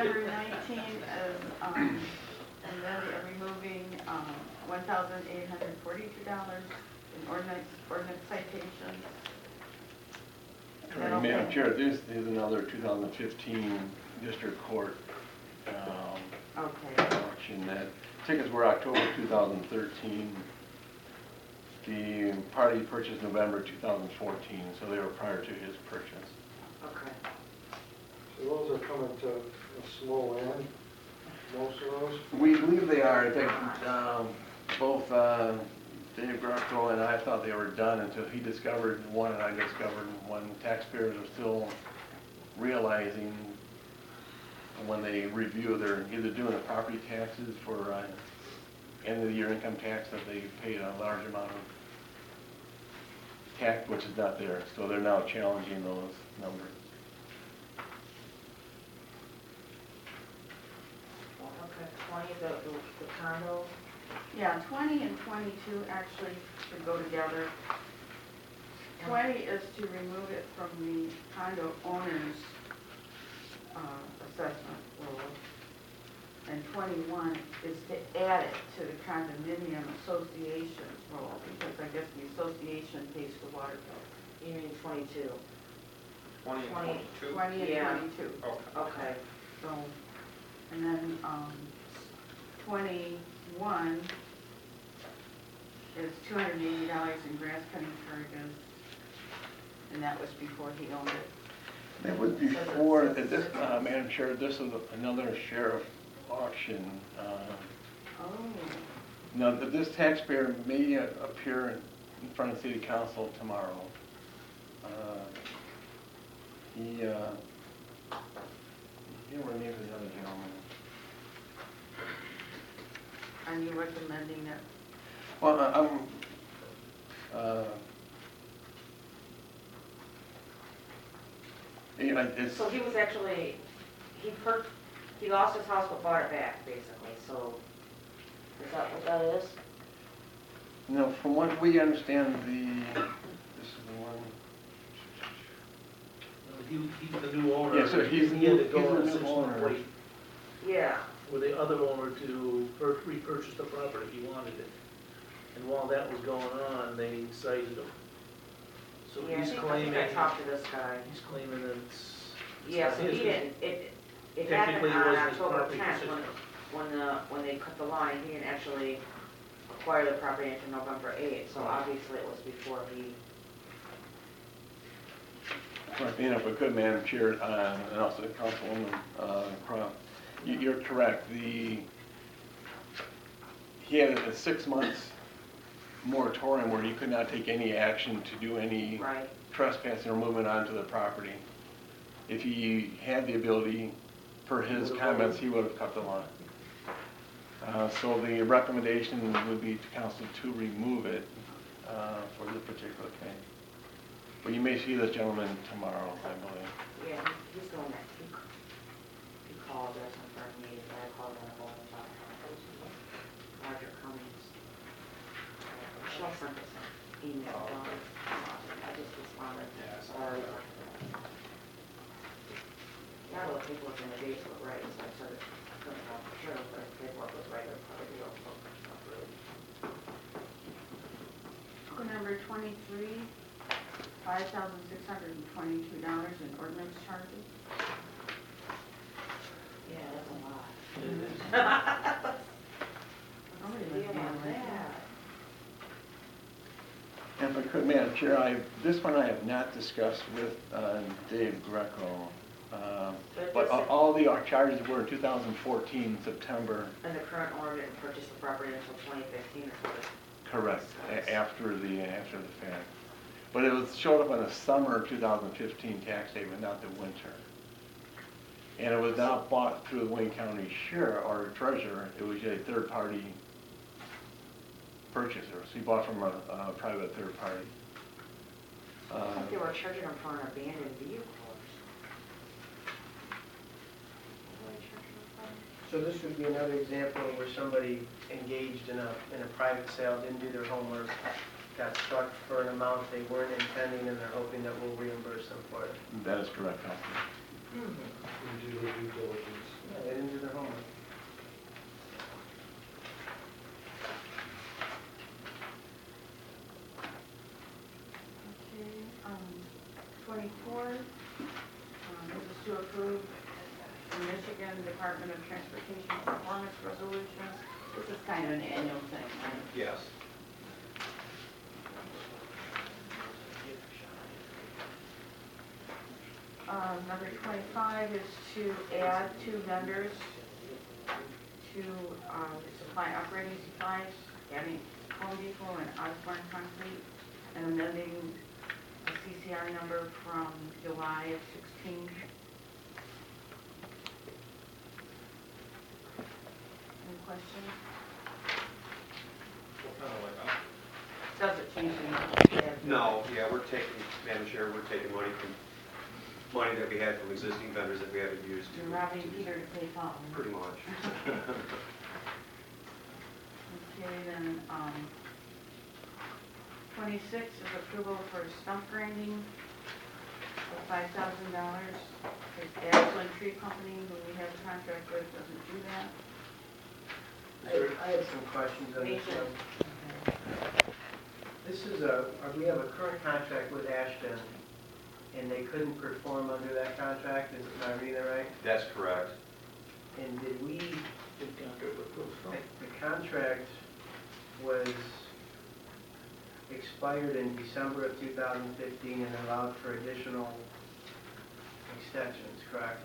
number 19 is removing $1,842 in ordinance citations. Madam Chair, this is another 2015 district court auction. That tickets were October 2013. The party purchased November 2014, so they were prior to his purchase. Okay. So those are coming to a slow end, most of those? We believe they are. In fact, both Dave Greco and I thought they were done until he discovered one and I discovered one. Taxpayers are still realizing when they review, they're either doing the property taxes for end of the year income tax, that they paid a large amount of tax, which is not there. So they're now challenging those numbers. Okay, 20, the condo. Yeah, 20 and 22 actually should go together. 20 is to remove it from the condo owner's assessment roll, and 21 is to add it to the condominium association's roll, because I guess the association pays the water bill. You mean 22? 20 and 22? 20 and Yeah. 22. Okay. So, and then 21 is $280 in grass cutting charges, and that was before he owned it. That was before, this, Madam Chair, this is another sheriff auction. Oh. Now, this taxpayer may appear in front of City Council tomorrow. He were named the other gentleman. Are you recommending it? Well, it's, So he was actually, he lost his house but bought it back, basically, so is that what that is? no, from what we understand, this is the one. He's the new owner. Yeah, so he's He had to the go on a new 6-month owner. wait Yeah. for the other owner to repurchase the property if he wanted it. And while that was going on, they cited him. So Yeah, he's I claiming, think I talked to this guy. he's claiming that it's Yeah, not so his. he didn't, it happened Technically, it on wasn't his October property 10th decision. when they cut the line. He didn't actually acquire the property until November 8th, so obviously it was before he. You know, if I could, Madam Chair, and also Councilwoman Croft, you're correct. He had a 6 months moratorium where he could not take any action to do any Right. trespassing or movement onto the property. If he had the ability, per his comments, he would have cut the line. So the recommendation would be to council to remove it for this particular case. But you may see this gentleman tomorrow, I believe. Yeah, he's doing that. He called us in front of me, and I called him on the phone. Roger Cummings. Michelle sent us an email. I just responded. Sorry. Yeah, well, the paperwork in the dates were right, so I said I couldn't know for sure, but if the paperwork was right, it would probably be also not really. Number 23, $5,622 in ordinance charges. Yeah, that's a lot. Nobody What's was the deal being on like that? And if I could, Madam Chair, this one I have not discussed with Dave Greco. But all the charges were in 2014, September. And the current owner didn't purchase the property until 2015 is what it. Correct, after the fact. But it was showed up on the summer 2015 tax statement, not the winter. And it was not bought through the Wayne County Sheriff or Treasurer. It was a third-party purchaser. So he bought from a private third party. I think they were charging them for an abandoned vehicle. So this would be another example where somebody engaged in a private sale, didn't do their homework, got struck for an amount they weren't intending, and they're hoping that we'll reimburse them for it. That is correct, Councilman. and do their due diligence. Yeah, they didn't do their homework. Okay, 24, this is to approve the Michigan Department of Transportation performance resolutions. This is kind of an annual thing, right? Yes. Number 25 is to add 2 vendors to supply operating supplies, adding Home Depot and Osborne Concrete, and amending a CCR number from July of 16. Any questions? Doesn't change anything. No, yeah, we're taking, Madam Chair, we're taking money that we had from existing vendors that we haven't used. You're robbing Peter to pay Paul. Pretty much. Okay, then, 26 is approval for stump grinding of $5,000. The Ashland Tree Company, who we have a contract with, doesn't do that. I had some questions on this one. This is we have a current contract with Ashton, and they couldn't perform under that contract, am I reading that right? That's correct. And did we, Good contract with Brooks. the contract was expired in December of 2015 and allowed for additional extensions, correct?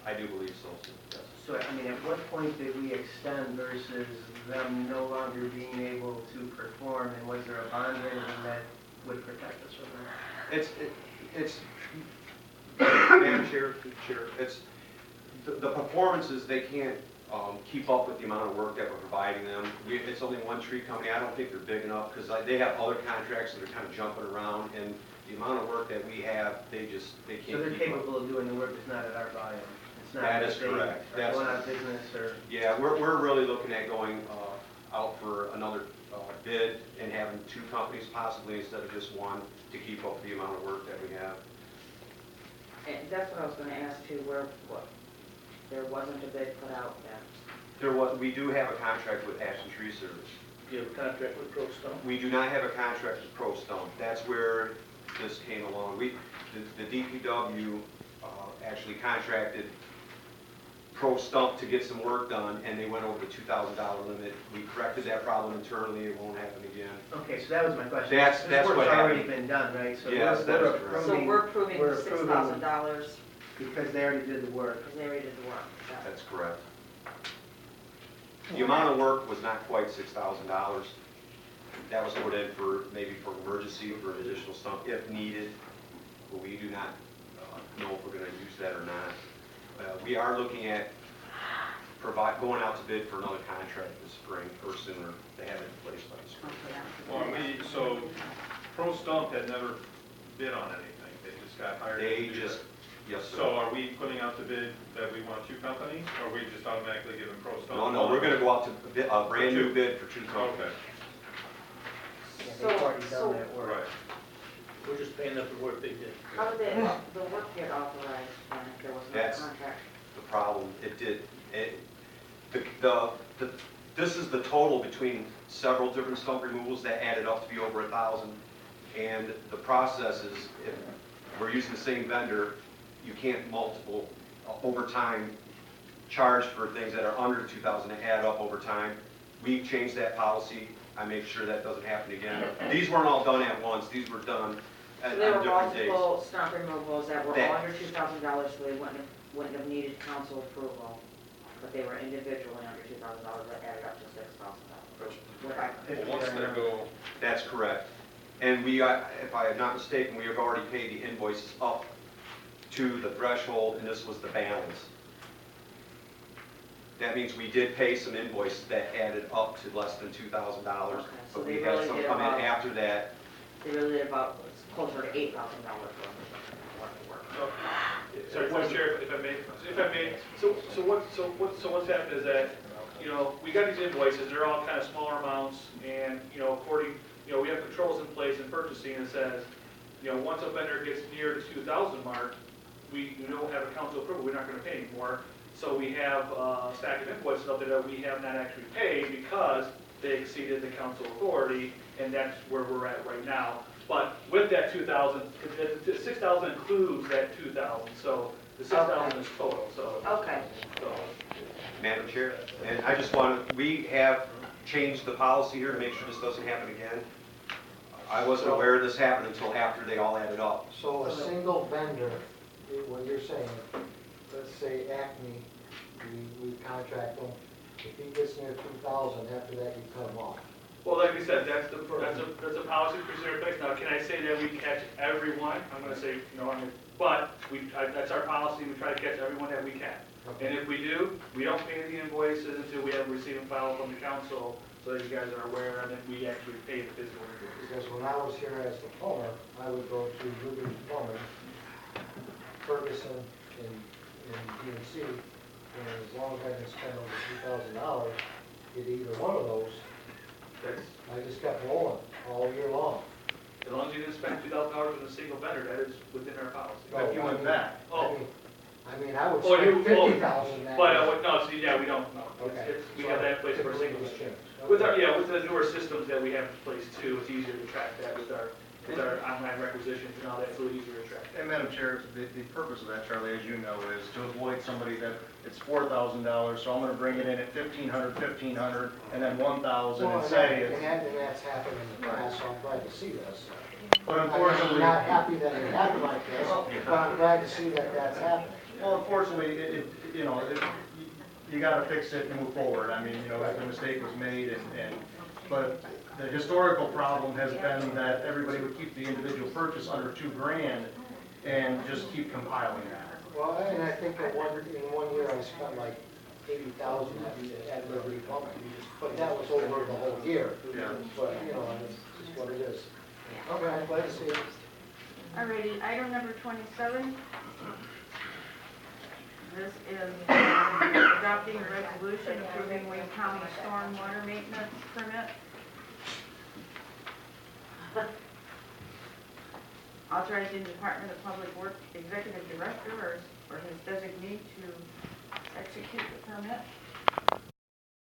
I do believe so, yes. So, I mean, at what point did we extend versus them no longer being able to perform, and was there a bond or anything that would protect us from that? It's, Madam Chair, it's, the performances, they can't keep up with the amount of work that we're providing them. It's only one tree company. I don't think they're big enough because they have other contracts that are kind of jumping around, and the amount of work that we have, they can't keep up. So they're capable of doing the work that's not at our volume? It's not That is they correct. are going out of business or? Yeah, we're really looking at going out for another bid and having 2 companies possibly instead of just one to keep up with the amount of work that we have. And that's what I was gonna ask too, there wasn't a bid put out yet. We do have a contract with Ashland Tree Service. Do you have a contract with Pro Stone? We do not have a contract with Pro Stone. That's where this came along. The DPW actually contracted Pro Stump to get some work done, and they went over the $2,000 limit. We corrected that problem internally. It won't happen again. Okay, so that was my question. That's This work's what already happened. been done, right? So Yes, that is correct. So we're approving $6,000 because they already did the work. because they already did the work. That's correct. The amount of work was not quite $6,000. That was put in for, maybe for emergency, for additional stump if needed, but we do not know if we're gonna use that or not. We are looking at going out to bid for another contract this spring or sooner to have it in place by the spring. Well, so Pro Stump had never bid on anything, they just got hired. They to do just, that. yes, sir. So are we putting out the bid that we want 2 companies, or are we just automatically giving Pro Stump? No, we're gonna go out to a brand new bid for 2 companies. Okay, Yeah, they've already So- done that work. right. We're just paying them for work they did. How did the work get authorized when there was no That's- contract? The problem, this is the total between several different stump removals that added up to be over 1,000. And the process is, if we're using the same vendor, you can't multiple over time charge for things that are under 2,000 and add up over time. We changed that policy. I make sure that doesn't happen again. These weren't all done at once. These were done So on there were different days. multiple stump removals that were all That- under $2,000, so they wouldn't have needed council approval, but they were individually under $2,000 that added up to $6,000. Well, once they go, That's correct. And we, if I am not mistaken, we have already paid the invoices up to the threshold, and this was the balance. That means we did pay some invoices that added up to less than $2,000. Okay, so But they we had really some did come in about- after that. They really did about, it's closer to $8,000 worth of work. Sorry, Vice Chair, if I may, so what's happened is that, we got these invoices, they're all kind of smaller amounts, and, according, we have controls in place in purchasing that says, once a vendor gets near the 2,000 mark, we don't have a council approval, we're not gonna pay anymore. So we have a stack of invoices out there that we have not actually paid because they exceeded the council authority, and that's where we're at right now. But with that 2,000, the 6,000 includes that 2,000, so the 6,000 is total, so. Okay. so. Madam Chair, and I just want, we have changed the policy here to make sure this doesn't happen again. I wasn't aware this happened until after they all added up. So a single vendor, what you're saying, let's say Acme, we contract them, if he gets near 2,000, after that you cut him off. Well, like I said, that's a policy procedure in place. Now, can I say that we catch everyone? I'm gonna say, no, but that's our policy, we try to catch everyone that we can. And if we do, we don't pay the invoices until we have a receipt and file from the council, so that you guys are aware, and then we actually pay the physical invoices. Because when I was here as the plumber, I would go to Ruby Plumbing, Ferguson, and DNC, and as long as I didn't spend over $2,000, get either one of those, That's, I just kept rolling all year long. as long as you didn't spend $2,000 with a single vendor, that is within our policy. No, If you went back. Oh. I mean, I would Oh, spend you- oh, 50,000 that. But, no, see, yeah, we don't, no. Okay. We have that in place for a Typically single it's vendor. changed. With our, Okay. yeah, with the newer systems that we have in place too, it's easier to track that with our online requisitions and all that, it's a little easier to track. And Madam Chair, the purpose of that, Charlie, as you know, is to avoid somebody that it's $4,000, so I'm gonna bring it in at 1,500, and then 1,000 Well, and say and it's. that's happened in the past, so I'm glad to see this. But I'm unfortunately, not happy that it happened like this, but I'm glad to see that that's happened. well, unfortunately, you gotta fix it and move forward. I mean, the mistake was made but the historical problem has been that everybody would keep the individual purchase under $2,000 and just keep compiling that. Well, and I think in 1 year I spent like 80,000 at Liberty Plumbing, but that was over the whole year. Yeah. But, it's just what it is. Okay, I'm glad to see it. Alrighty, item number 27. This is adopting a resolution approving Wayne County stormwater maintenance permit. Authorizing the Department of Public Works Executive Director or his designee to execute the permit.